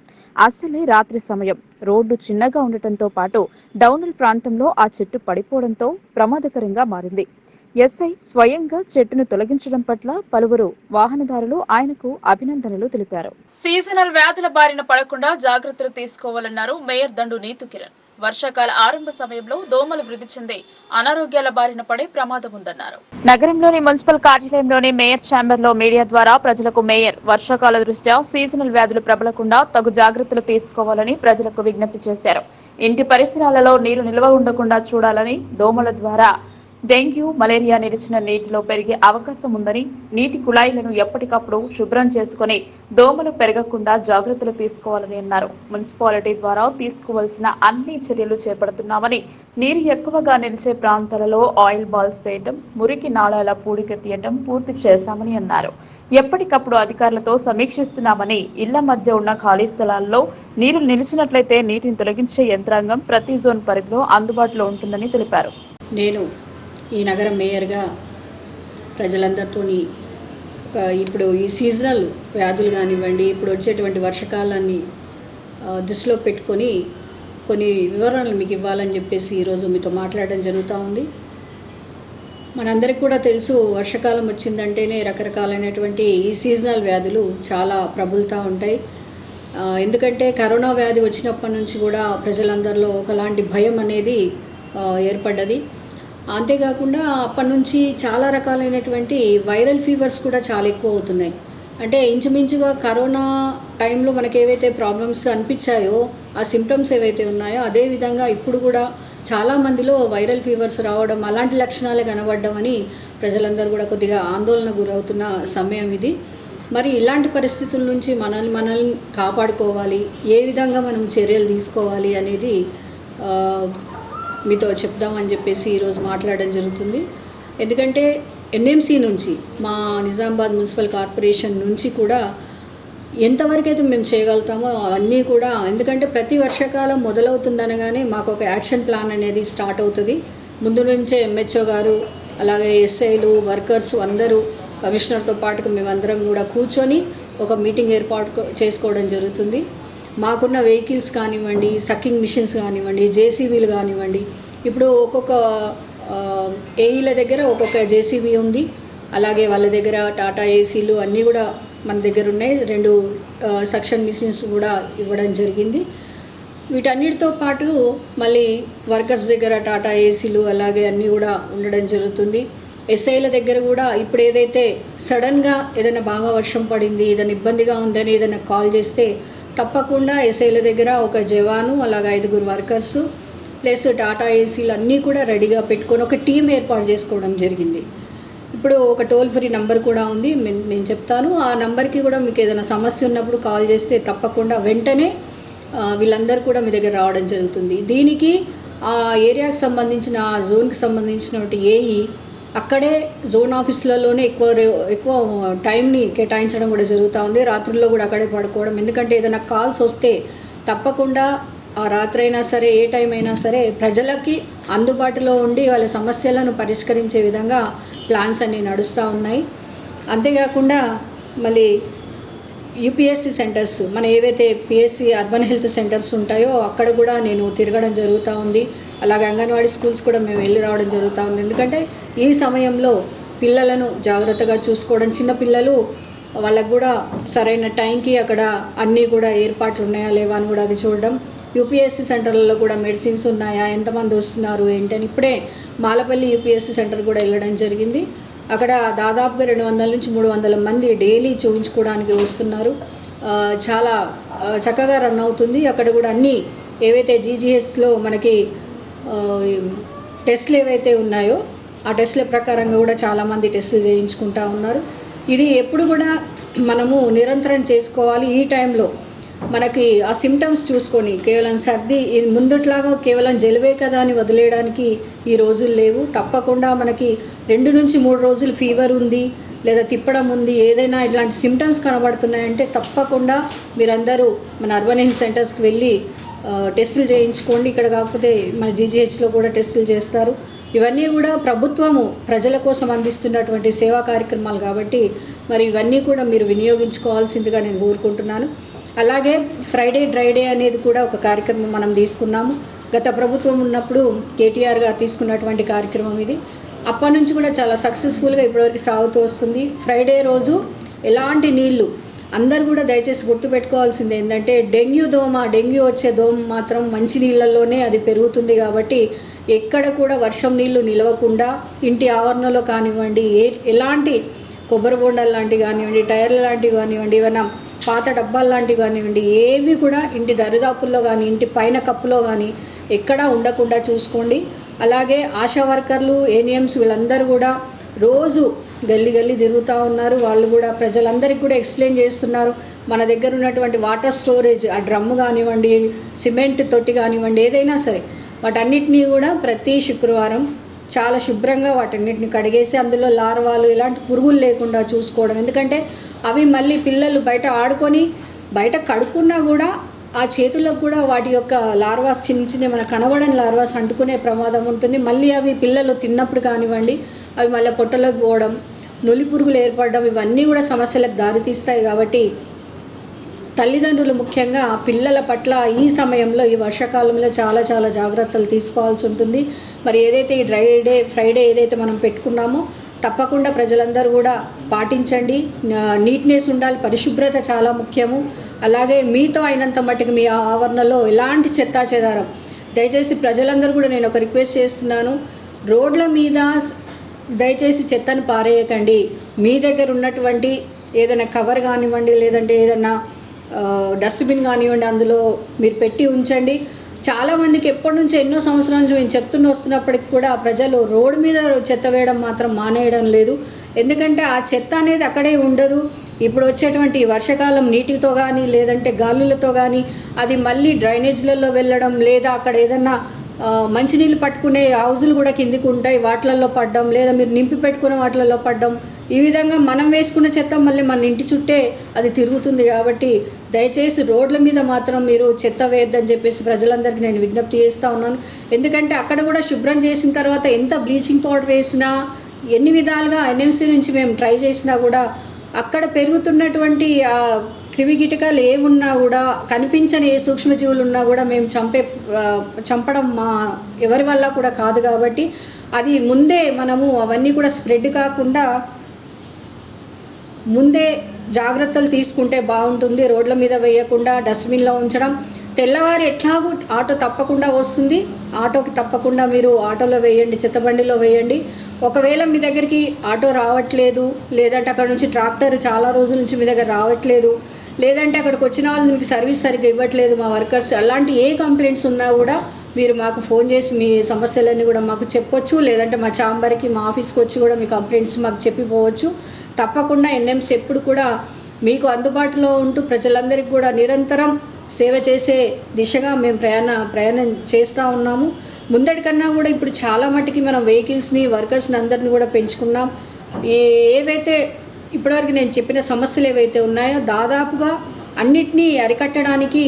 అసలే రాత్రి సమయం, రోడ్డు చిన్నగా ఉండటంతో పాటు డౌనల్ ప్రాంతంలో ఆ చెట్టు పడిపోవడంతో ప్రమాదకరంగా మారింది. ఎస్ఐ స్వయంగా చెట్టును తొలగించడం పట్ల పలువురు వాహనదారులు ఆయనకు అభినందనలు తెలిపారు. సీజనల్ వ్యాధుల బారిన పడకుండా జాగ్రత్తలు తీసుకోవాలన్నారు మేయర్ దండు నీతు కిరణ్. వర్షాకాల ఆరంభ సమయంలో దోమలు వృద్ధి చెంది అనారోగ్యాల బారిన పడే ప్రమాదం ఉందన్నారు. నగరంలోని మున్సిపల్ కార్యాలయంలోని మేయర్ ఛాంబర్ లో మీడియా ద్వారా ప్రజలకు మేయర్ వర్షాకాల దృష్ట్యా సీజనల్ వ్యాధులు ప్రబలకుండా తగు జాగ్రత్తలు తీసుకోవాలని ప్రజలకు విజ్ఞప్తి చేశారు. ఇంటి పరిసరాలలో నీరు నిల్వ ఉండకుండా చూడాలని, దోమల ద్వారా డెంగ్యూ, మలేరియా నిలిచిన నీటిలో పెరిగే అవకాశం ఉందని, నీటి కుళాయిలను ఎప్పటికప్పుడు శుభ్రం చేసుకుని దోమలు పెరగకుండా జాగ్రత్తలు తీసుకోవాలని అన్నారు. మున్సిపాలిటీ ద్వారా తీసుకోవాల్సిన అన్ని చర్యలు చేపడుతున్నామని, నీరు ఎక్కువగా నిలిచే ప్రాంతాలలో ఆయిల్ బాల్స్ వేయడం, మురికి నాళాల పూడిక తీయడం పూర్తి చేశామని అన్నారు. ఎప్పటికప్పుడు అధికారులతో సమీక్షిస్తున్నామని, ఇళ్ల మధ్య ఉన్న ఖాళీ స్థలాల్లో నీరు నిలిచినట్లయితే నీటిని తొలగించే యంత్రాంగం ప్రతి జోన్ పరిధిలో అందుబాటులో ఉంటుందని తెలిపారు. నేను ఈ నగర మేయర్గా ప్రజలందరితో ఇప్పుడు ఈ సీజనల్ వ్యాధులు కానివ్వండి, ఇప్పుడు వచ్చేటువంటి వర్షకాలాన్ని దృష్టిలో పెట్టుకొని కొన్ని వివరాలు మీకు ఇవ్వాలని చెప్పేసి ఈరోజు మీతో మాట్లాడడం జరుగుతూ ఉంది. మనందరికీ కూడా తెలుసు, వర్షాకాలం వచ్చిందంటేనే రకరకాలైనటువంటి ఈ సీజనల్ వ్యాధులు చాలా ప్రబలుతూ ఉంటాయి. ఎందుకంటే కరోనా వ్యాధి వచ్చినప్పటి నుంచి కూడా ప్రజలందరిలో ఒకలాంటి భయం అనేది ఏర్పడ్డది. అంతేకాకుండా అప్పటి నుంచి చాలా రకాలైనటువంటి వైరల్ ఫీవర్స్ కూడా చాలా ఎక్కువ అవుతున్నాయి. అంటే ఇంచుమించుగా కరోనా టైంలో మనకు ఏవైతే ప్రాబ్లమ్స్ అనిపించాయో, ఆ సిమ్టమ్స్ ఏవైతే ఉన్నాయో అదేవిధంగా ఇప్పుడు కూడా చాలామందిలో వైరల్ ఫీవర్స్ రావడం, అలాంటి లక్షణాలే కనబడడం అని ప్రజలందరూ కూడా కొద్దిగా ఆందోళన గురవుతున్న సమయం ఇది. మరి ఇలాంటి పరిస్థితుల నుంచి మనల్ని కాపాడుకోవాలి, ఏ విధంగా మనం చర్యలు తీసుకోవాలి అనేది మీతో చెప్దామని చెప్పేసి ఈరోజు మాట్లాడడం జరుగుతుంది. ఎందుకంటే ఎన్ఎంసీ నుంచి, మా నిజామాబాద్ మున్సిపల్ కార్పొరేషన్ నుంచి కూడా ఎంతవరకు అయితే మేము చేయగలుగుతామో అవన్నీ కూడా, ఎందుకంటే ప్రతి వర్షాకాలం మొదలవుతుందనగానే మాకు ఒక యాక్షన్ ప్లాన్ అనేది స్టార్ట్ అవుతుంది. ముందు నుంచే ఎంహెచ్ఓ గారు, అలాగే ఎస్ఐలు, వర్కర్స్ అందరూ, కమిషనర్తో పాటుగా మేమందరం కూడా కూర్చొని ఒక మీటింగ్ ఏర్పాటు చేసుకోవడం జరుగుతుంది. మాకున్న వెహికల్స్ కానివ్వండి, సక్కింగ్ మిషన్స్ కానివ్వండి, జేసీబీలు కానివ్వండి, ఇప్పుడు ఒక్కొక్క ఏఈల దగ్గర ఒక్కొక్క జేసీబీ ఉంది. అలాగే వాళ్ళ దగ్గర టాటా ఏసీలు అన్నీ కూడా మన దగ్గర ఉన్నాయి. 2 సక్షన్ మిషన్స్ కూడా ఇవ్వడం జరిగింది. వీటన్నిటితో పాటు మళ్ళీ వర్కర్స్ దగ్గర టాటా ఏసీలు అలాగే అన్నీ కూడా ఉండడం జరుగుతుంది. ఎస్ఐల దగ్గర కూడా ఇప్పుడు ఏదైతే సడన్గా ఏదైనా బాగా వర్షం పడింది, ఏదైనా ఇబ్బందిగా ఉందని ఏదైనా కాల్ చేస్తే తప్పకుండా ఎస్ఐల దగ్గర ఒక జవాను, అలాగే 5 వర్కర్సు ప్లస్ టాటా ఏసీలు అన్నీ కూడా రెడీగా పెట్టుకొని ఒక టీం ఏర్పాటు చేసుకోవడం జరిగింది. ఇప్పుడు ఒక టోల్ ఫ్రీ నంబర్ కూడా ఉంది, నేను చెప్తాను. ఆ నంబర్కి కూడా మీకు ఏదైనా సమస్య ఉన్నప్పుడు కాల్ చేస్తే తప్పకుండా వెంటనే వీళ్ళందరూ కూడా మీ దగ్గర రావడం జరుగుతుంది. దీనికి ఆ ఏరియాకి సంబంధించిన ఆ జోన్కి సంబంధించినటువంటి ఏఈ అక్కడే జోన్ ఆఫీసులలోనే ఎక్కువ టైంని కేటాయించడం కూడా జరుగుతూ ఉంది. రాత్రుల్లో కూడా అక్కడే పడుకోవడం, ఎందుకంటే ఏదైనా కాల్స్ వస్తే తప్పకుండా ఆ రాత్రైనా సరే ఏ టైం అయినా సరే ప్రజలకి అందుబాటులో ఉండి వాళ్ళ సమస్యలను పరిష్కరించే విధంగా ప్లాన్స్ అన్నీ నడుస్తూ ఉన్నాయి. అంతేకాకుండా మళ్ళీ యూపీఎస్సీ సెంటర్స్, మన ఏవైతే పిఎస్సి అర్బన్ హెల్త్ సెంటర్స్ ఉంటాయో అక్కడ కూడా నేను తిరగడం జరుగుతూ ఉంది. అలాగే అంగన్వాడీ స్కూల్స్ కూడా మేము వెళ్ళి రావడం జరుగుతూ ఉంది. ఎందుకంటే ఈ సమయంలో పిల్లలను జాగ్రత్తగా చూసుకోవడం, చిన్నపిల్లలు వాళ్ళకు కూడా సరైన టైంకి అక్కడ అన్నీ కూడా ఏర్పాట్లు ఉన్నాయా లేవా అని కూడా అది చూడడం. యూపీఎస్సీ సెంటర్లలో కూడా మెడిసిన్స్ ఉన్నాయా, ఎంతమంది వస్తున్నారు ఏంటని ఇప్పుడే మాలపల్లి యూపీఎస్సీ సెంటర్ కూడా వెళ్ళడం జరిగింది. అక్కడ దాదాపుగా 200 నుంచి 300 మంది డైలీ చూపించుకోవడానికి వస్తున్నారు. చాలా చక్కగా రన్ అవుతుంది. అక్కడ కూడా అన్నీ ఏవైతే జీజీహెచ్లో మనకి టెస్టులు ఏవైతే ఉన్నాయో ఆ టెస్టుల ప్రకారంగా కూడా చాలామంది టెస్టులు చేయించుకుంటూ ఉన్నారు. ఇది ఎప్పుడు కూడా మనము నిరంతరం చేసుకోవాలి. ఈ టైంలో మనకి ఆ సిమ్టమ్స్ చూసుకొని కేవలం సర్ది ముందుట్లాగా కేవలం జలుబే కదా అని వదిలేయడానికి ఈ రోజులు లేవు. తప్పకుండా మనకి 2 నుంచి 3 రోజులు ఫీవర్ ఉంది లేదా తిప్పడం ఉంది, ఏదైనా ఇట్లాంటి సిమ్టమ్స్ కనబడుతున్నాయంటే తప్పకుండా మీరందరూ మన అర్బన్ హెల్త్ సెంటర్స్కి వెళ్ళి టెస్టులు చేయించుకోండి. ఇక్కడ కాకపోతే మన జీజీహెచ్లో కూడా టెస్టులు చేస్తారు. ఇవన్నీ కూడా ప్రభుత్వము ప్రజల కోసం అందిస్తున్నటువంటి సేవా కార్యక్రమాలు కాబట్టి మరి ఇవన్నీ కూడా మీరు వినియోగించుకోవాల్సిందిగా నేను కోరుకుంటున్నాను. అలాగే ఫ్రైడే డ్రై డే అనేది కూడా ఒక కార్యక్రమం మనం తీసుకున్నాము. గత ప్రభుత్వం ఉన్నప్పుడు కేటీఆర్ గారు తీసుకున్నటువంటి కార్యక్రమం ఇది. అప్పటి నుంచి కూడా చాలా సక్సెస్ఫుల్గా ఇప్పటివరకు సాగుతూ వస్తుంది. ఫ్రైడే రోజు ఎలాంటి నీళ్లు అందరూ కూడా దయచేసి గుర్తుపెట్టుకోవాల్సింది ఏంటంటే డెంగ్యూ వచ్చే దోమ మాత్రం మంచి నీళ్ళల్లోనే అది పెరుగుతుంది. కాబట్టి ఎక్కడ కూడా వర్షం నీళ్లు నిలవకుండా ఇంటి ఆవరణలో కానివ్వండి, ఎలాంటి కొబ్బరి బొండాలు లాంటివి కానివ్వండి, టైర్లు లాంటివి కానివ్వండి, ఏమైనా పాత డబ్బాలు లాంటివి కానివ్వండి, ఏవి కూడా ఇంటి దరిదాపుల్లో కానీ ఇంటి పైన కప్పులో కానీ ఎక్కడా ఉండకుండా చూసుకోండి. అలాగే ఆశా వర్కర్లు, ఏఎన్ఎంస్ వీళ్ళందరూ కూడా రోజు గల్లీ తిరుగుతూ ఉన్నారు. వాళ్ళు కూడా ప్రజలందరికీ కూడా ఎక్స్ప్లెయిన్ చేస్తున్నారు. మన దగ్గర ఉన్నటువంటి వాటర్ స్టోరేజ్, ఆ డ్రమ్ము కానివ్వండి, సిమెంట్ తొట్టి కానివ్వండి, ఏదైనా సరే వాటన్నిటినీ కూడా ప్రతి శుక్రవారం చాలా శుభ్రంగా వాటన్నిటిని కడిగేసి అందులో లార్వాలు ఇలాంటి పురుగులు లేకుండా చూసుకోవడం. ఎందుకంటే అవి మళ్ళీ పిల్లలు బయట ఆడుకొని బయట కడుక్కున్నా కూడా ఆ చేతులకు కూడా వాటి యొక్క లార్వాస్ చిన్న మనకు కనబడని లార్వాస్ అంటుకునే ప్రమాదం ఉంటుంది. మళ్ళీ అవి పిల్లలు తిన్నప్పుడు కానివ్వండి అవి మళ్ళీ పొట్టలోకి పోవడం, నులి పురుగులు ఏర్పడడం, ఇవన్నీ కూడా సమస్యలకు దారితీస్తాయి. కాబట్టి తల్లిదండ్రులు ముఖ్యంగా పిల్లల పట్ల ఈ సమయంలో ఈ వర్షాకాలంలో చాలా జాగ్రత్తలు తీసుకోవాల్సి ఉంటుంది. మరి ఏదైతే ఈ ఫ్రైడే ఏదైతే మనం పెట్టుకున్నామో తప్పకుండా ప్రజలందరూ కూడా పాటించండి. నీట్నెస్ ఉండాలి, పరిశుభ్రత చాలా ముఖ్యము. అలాగే మీతో అయినంత మట్టుకు మీ ఆవరణలో ఎలాంటి చెత్తా చెదారం దయచేసి ప్రజలందరూ కూడా నేను ఒక రిక్వెస్ట్ చేస్తున్నాను. రోడ్ల మీద దయచేసి చెత్తను పారేయకండి. మీ దగ్గర ఉన్నటువంటి ఏదైనా కవర్ కానివ్వండి, లేదంటే ఏదైనా డస్ట్బిన్ కానివ్వండి అందులో మీరు పెట్టి ఉంచండి. చాలామందికి ఎప్పటి నుంచో ఎన్నో సంవత్సరాల నుంచి మేము వస్తున్నప్పటికి కూడా ప్రజలు రోడ్డు మీద చెత్త వేయడం మాత్రం మానేయడం లేదు. ఎందుకంటే ఆ చెత్త అనేది అక్కడే ఉండదు. ఇప్పుడు వచ్చేటువంటి వర్షాకాలం నీటితో కానీ లేదంటే గాలులతో కానీ అది మళ్ళీ డ్రైనేజ్లలో వెళ్ళడం, లేదా అక్కడ ఏదన్నా మంచినీళ్ళు పట్టుకునే హౌజులు కూడా కిందికి ఉంటాయి, వాటిలలో పడ్డం, లేదా మీరు నింపి పెట్టుకునే వాటిలలో పడ్డం, ఈ విధంగా మనం వేసుకున్న చెత్త మళ్ళీ మన ఇంటి చుట్టే అది తిరుగుతుంది. కాబట్టి దయచేసి రోడ్ల మీద మాత్రం మీరు చెత్త వేయద్దని చెప్పేసి ప్రజలందరికీ నేను విజ్ఞప్తి చేస్తూ ఉన్నాను. ఎందుకంటే అక్కడ కూడా శుభ్రం చేసిన తర్వాత ఎంత బ్లీచింగ్ పౌడర్ వేసినా, ఎన్ని విధాలుగా ఎన్ఎంసీ నుంచి మేము ట్రై చేసినా కూడా అక్కడ పెరుగుతున్నటువంటి క్రిమికీటకాలు ఏమున్నా కూడా, కనిపించని ఏ సూక్ష్మజీవులు ఉన్నా కూడా మేము చంపడం ఎవరి వల్ల కూడా కాదు. కాబట్టి అది ముందే మనము అవన్నీ కూడా స్ప్రెడ్ కాకుండా ముందే జాగ్రత్తలు తీసుకుంటే బాగుంటుంది. రోడ్ల మీద వేయకుండా డస్ట్బిన్లో ఉంచడం. తెల్లవారి ఎట్లాగూ ఆటో తప్పకుండా వస్తుంది, ఆటోకి తప్పకుండా మీరు ఆటోలో వేయండి, చెత్తబండిలో వేయండి. ఒకవేళ మీ దగ్గరికి ఆటో రావట్లేదు, లేదంటే అక్కడ నుంచి ట్రాక్టర్ చాలా రోజుల నుంచి మీ దగ్గర రావట్లేదు, లేదంటే అక్కడికి వచ్చిన వాళ్ళు మీకు సర్వీస్ సరిగ్గా ఇవ్వట్లేదు మా వర్కర్స్, అలాంటి ఏ కంప్లైంట్స్ ఉన్నా కూడా మీరు మాకు ఫోన్ చేసి మీ సమస్యలన్నీ కూడా మాకు చెప్పొచ్చు, లేదంటే మా ఛాంబర్కి మా ఆఫీస్కి వచ్చి కూడా మీ కంప్లైంట్స్ మాకు చెప్పిపోవచ్చు. తప్పకుండా ఎన్ఎంసీ ఎప్పుడు కూడా మీకు అందుబాటులో ఉంటూ ప్రజలందరికీ కూడా నిరంతరం సేవ చేసే దిశగా మేము ప్రయాణం చేస్తూ ఉన్నాము. ముందటికన్నా కూడా ఇప్పుడు చాలా మట్టుకి మనం వెహికల్స్ని వర్కర్స్ని అందరిని కూడా పెంచుకున్నాం. ఏవైతే ఇప్పటివరకు నేను చెప్పిన సమస్యలు ఏవైతే ఉన్నాయో దాదాపుగా అన్నిటినీ అరికట్టడానికి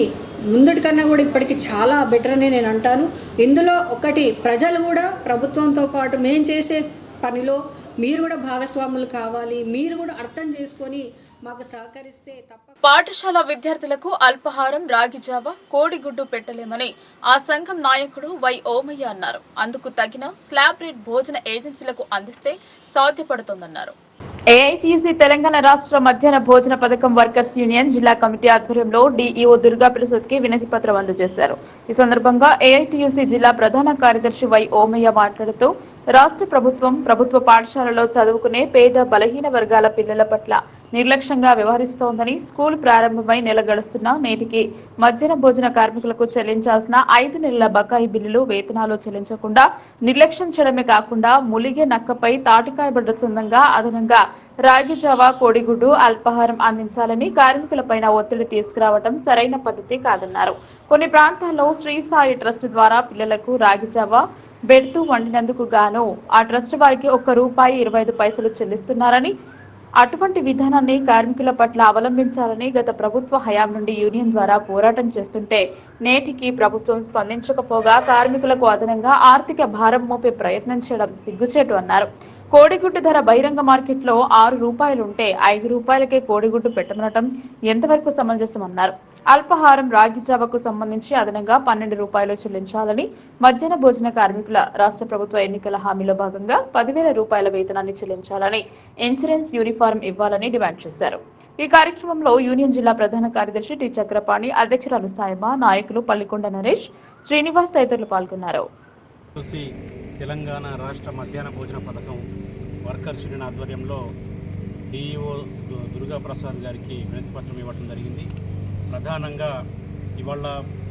ముందటికన్నా కూడా ఇప్పటికి చాలా బెటర్ అని నేను అంటాను. ఇందులో ఒకటి, ప్రజలు కూడా ప్రభుత్వంతో పాటు మేము చేసే పనిలో మీరు కూడా భాగస్వాములు కావాలి, మీరు కూడా అర్థం చేసుకొని మాకు సహకరిస్తే తప్ప. పాఠశాల విద్యార్థులకు అల్పాహారం, రాగిజావ, కోడిగుడ్డు పెట్టలేమని ఆ సంఘం నాయకుడు వై ఓమయ్య అన్నారు. అందుకు తగిన స్లాబ్ రేట్ భోజన ఏజెన్సీలకు అందిస్తే సాధ్యపడుతుందన్నారు. ఏఐటీయూసీ తెలంగాణ రాష్ట్ర మధ్యాహ్న భోజన పథకం వర్కర్స్ యూనియన్ జిల్లా కమిటీ ఆధ్వర్యంలో డీఈఓ దుర్గా ప్రసాద్ కి వినతి పత్రం అందజేశారు. ఈ సందర్భంగా ఏఐటీయూసీ జిల్లా ప్రధాన కార్యదర్శి వై ఓమయ్య మాట్లాడుతూ రాష్ట్ర ప్రభుత్వం ప్రభుత్వ పాఠశాలలో చదువుకునే పేద బలహీన వర్గాల పిల్లల పట్ల నిర్లక్ష్యంగా వ్యవహరిస్తోందని, స్కూల్ ప్రారంభమై నెల గడుస్తున్నా నేటికి మధ్యాహ్న భోజన కార్మికులకు చెల్లించాల్సిన 5 నెలల బకాయి బిల్లులు, వేతనాలు చెల్లించకుండా నిర్లక్ష్యం చేయడమే కాకుండా ములిగే నక్కపై తాటికాయబడ్డ చందంగా అదనంగా రాగిజావా, కోడిగుడ్డు, అల్పాహారం అందించాలని కార్మికులపైన ఒత్తిడి తీసుకురావడం సరైన పద్ధతి కాదన్నారు. కొన్ని ప్రాంతాల్లో శ్రీ సాయి ట్రస్ట్ ద్వారా పిల్లలకు రాగిజావా బెడ్తూ వండినందుకు గాను ఆ ట్రస్ట్ వారికి ₹1.25 చెల్లిస్తున్నారని, అటువంటి విధానాన్ని కార్మికుల పట్ల అవలంబించాలని గత ప్రభుత్వ హయాం నుండి యూనియన్ ద్వారా పోరాటం చేస్తుంటే నేటికి ప్రభుత్వం స్పందించకపోగా కార్మికులకు అదనంగా ఆర్థిక భారం మోపే ప్రయత్నం చేయడం సిగ్గుచేటు అన్నారు. కోడిగుడ్డు ధర బహిరంగ మార్కెట్లో ₹6 ఉంటే ₹5కే కోడిగుడ్డు పెట్టమనటం ఎంతవరకు సమంజసమన్నారు. అల్పాహారం, రాగిజావకు సంబంధించి అదనంగా ₹12 చెల్లించాలని, మధ్యాహ్న భోజన కార్మికుల రాష్ట్ర ప్రభుత్వ ఎన్నికల హామీలో భాగంగా ₹10,000 వేతనాన్ని చెల్లించాలని, ఇన్సూరెన్స్, యూనిఫారం ఇవ్వాలని డిమాండ్ చేశారు. ఈ కార్యక్రమంలో యూనియన్ జిల్లా ప్రధాన కార్యదర్శి టి చక్రపాణి, అధ్యక్షురాలు సాయబా, నాయకులు పల్లికొండ నరేష్, శ్రీనివాస్ తదితరులు పాల్గొన్నారు. తెలంగాణ రాష్ట్ర మధ్యాహ్న భోజన పథకం వర్కర్స్ యూనియన్ ఆధ్వర్యంలో డిఈఓ దుర్గా ప్రసాద్ గారికి వినతిపత్రం ఇవ్వడం జరిగింది. ప్రధానంగా ఇవాళ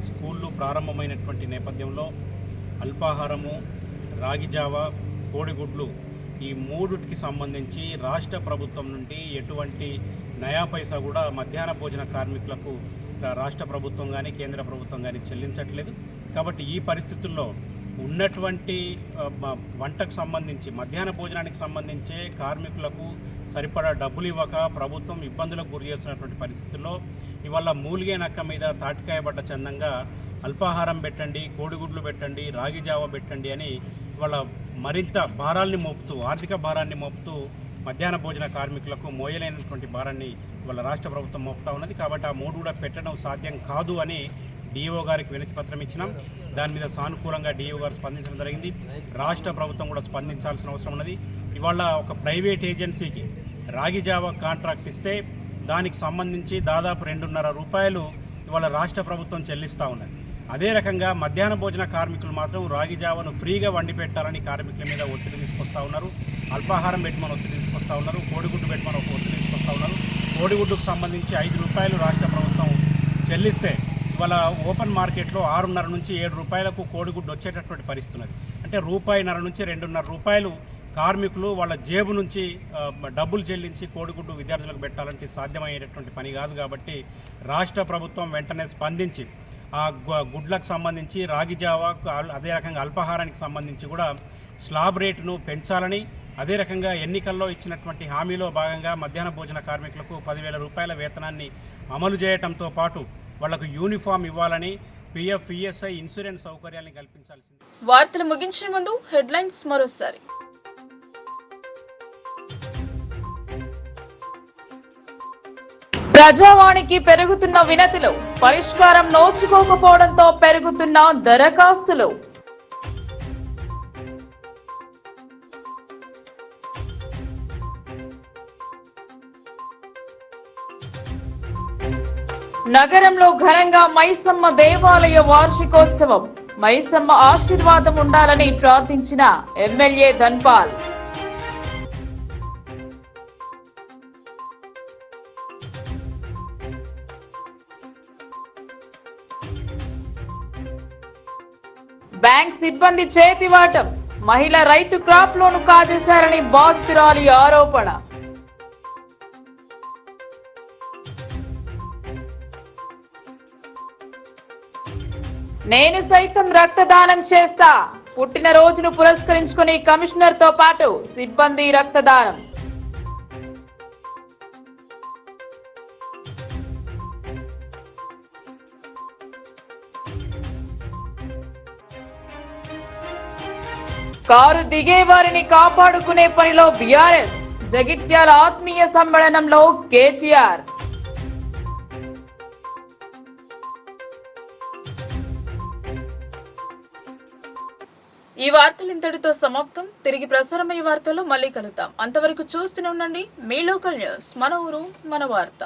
స్కూళ్ళు ప్రారంభమైనటువంటి నేపథ్యంలో అల్పాహారము, రాగిజావా, కోడిగుడ్లు ఈ మూడుటికి సంబంధించి రాష్ట్ర ప్రభుత్వం నుండి ఎటువంటి నయా పైసా కూడా మధ్యాహ్న భోజన కార్మికులకు రాష్ట్ర ప్రభుత్వం కానీ కేంద్ర ప్రభుత్వం కానీ చెల్లించట్లేదు. కాబట్టి ఈ పరిస్థితుల్లో ఉన్నటువంటి వంటకు సంబంధించి మధ్యాహ్న భోజనానికి సంబంధించే కార్మికులకు సరిపడా డబ్బులు ఇవ్వక ప్రభుత్వం ఇబ్బందులకు గురి చేస్తున్నటువంటి పరిస్థితుల్లో ఇవాళ మూలిగే నక్క మీద తాటికాయబడ్డ చందంగా అల్పాహారం పెట్టండి, కోడిగుడ్లు పెట్టండి, రాగిజావ పెట్టండి అని ఇవాళ మరింత భారాల్ని మోపుతూ, ఆర్థిక భారాన్ని మోపుతూ మధ్యాహ్న భోజన కార్మికులకు మోయలేనటువంటి భారాన్ని ఇవాళ రాష్ట్ర ప్రభుత్వం మోపుతా ఉన్నది. కాబట్టి ఆ మూడు కూడా పెట్టడం సాధ్యం కాదు అని డిఓ గారికి వినతి పత్రం ఇచ్చినాం. దాని మీద సానుకూలంగా డిఓ గారు స్పందించడం జరిగింది. రాష్ట్ర ప్రభుత్వం కూడా స్పందించాల్సిన అవసరం ఉన్నది. ఇవాళ ఒక ప్రైవేట్ ఏజెన్సీకి రాగిజావా కాంట్రాక్ట్ ఇస్తే దానికి సంబంధించి దాదాపు ₹2.5 ఇవాళ రాష్ట్ర ప్రభుత్వం చెల్లిస్తూ ఉన్నది. అదే రకంగా మధ్యాహ్న భోజన కార్మికులు మాత్రం రాగిజావను ఫ్రీగా వండి పెట్టాలని కార్మికుల మీద ఒత్తిడి తీసుకొస్తూ ఉన్నారు. అల్పాహారం పెట్టమని ఒత్తిడి తీసుకొస్తూ ఉన్నారు. కోడిగుడ్డు పెట్టమని ఒత్తిడి తీసుకొస్తూ ఉన్నారు. కోడిగుడ్డుకు సంబంధించి ₹5 రాష్ట్ర ప్రభుత్వం చెల్లిస్తే ఇవాళ ఓపెన్ మార్కెట్లో ₹6.5 నుంచి ₹7 కోడిగుడ్డు వచ్చేటటువంటి పరిస్థితి ఉన్నది. అంటే ₹1.5 నుంచి ₹2.5 కార్మికులు వాళ్ళ జేబు నుంచి డబ్బులు చెల్లించి కోడిగుడ్డు విద్యార్థులకు పెట్టాలంటే సాధ్యమయ్యేటటువంటి పని కాదు. కాబట్టి రాష్ట్ర ప్రభుత్వం వెంటనే స్పందించి ఆ గుడ్లకు సంబంధించి రాగిజావా, అదే రకంగా అల్పాహారానికి సంబంధించి కూడా స్లాబ్ రేటును పెంచాలని, అదే రకంగా ఎన్నికల్లో ఇచ్చినటువంటి హామీలో భాగంగా మధ్యాహ్న భోజన కార్మికులకు ₹10,000 వేతనాన్ని అమలు చేయడంతో పాటు వాళ్లకు యూనిఫామ్ ఇవ్వాలని, పిఎఫ్, ఈఎస్ఐ, ఇన్సూరెన్స్ సౌకర్యాన్ని కల్పించాల్సింది. వార్తలు ముగించే ముందు హెడ్లైన్స్ మరోసారి. ప్రజావాణికి పెరుగుతున్న వినతులు, పరిష్కారం నోచుకోకపోవడంతో పెరుగుతున్న దరఖాస్తులు. నగరంలో ఘనంగా మైసమ్మ దేవాలయ వార్షికోత్సవం. మైసమ్మ ఆశీర్వాదం ఉండాలని ప్రార్థించిన ఎమ్మెల్యే ధన్పాల్. బ్యాంక్ సిబ్బంది చేతివాటం. మహిళ రైతు క్రాప్ లోను కాజేశారని బాధితురాలి ఆరోపణ. నేను సైతం రక్తదానం చేస్తా. పుట్టినరోజును పురస్కరించుకుని కమిషనర్ తో పాటు సిబ్బంది రక్తదానం. కారు దిగే వారిని కాపాడుకునే పనిలో బీఆర్ఎస్. జగిత్యాల ఆత్మీయ సమ్మేళనంలో కేటీఆర్. ఈ వార్తలు ఇంతటితో సమాప్తం. తిరిగి ప్రసారమయ్యే వార్తల్లో మళ్ళీ కలుద్దాం. అంతవరకు చూస్తూనే ఉండండి మీ లోకల్ న్యూస్. మన ఊరు మన వార్త.